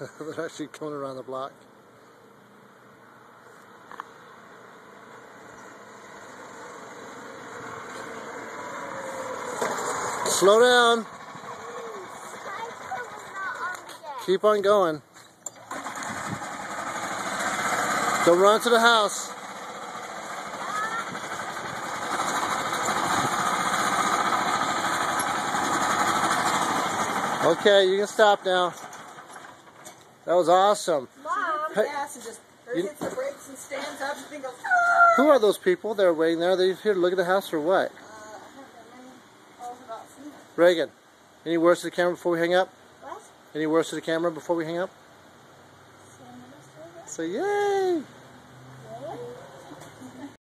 They're actually coming around the block. Slow down. Keep on going. Don't run to the house. Okay, you can stop now. That was awesome. Mom, Hey, yes, and just hits the brakes and stands up and goes, ah! Who are those people that are waiting there? Are they here to look at the house or what? I have that many calls about seeing it. Reagan, any words to the camera before we hang up? What? Any words to the camera before we hang up? Say yay!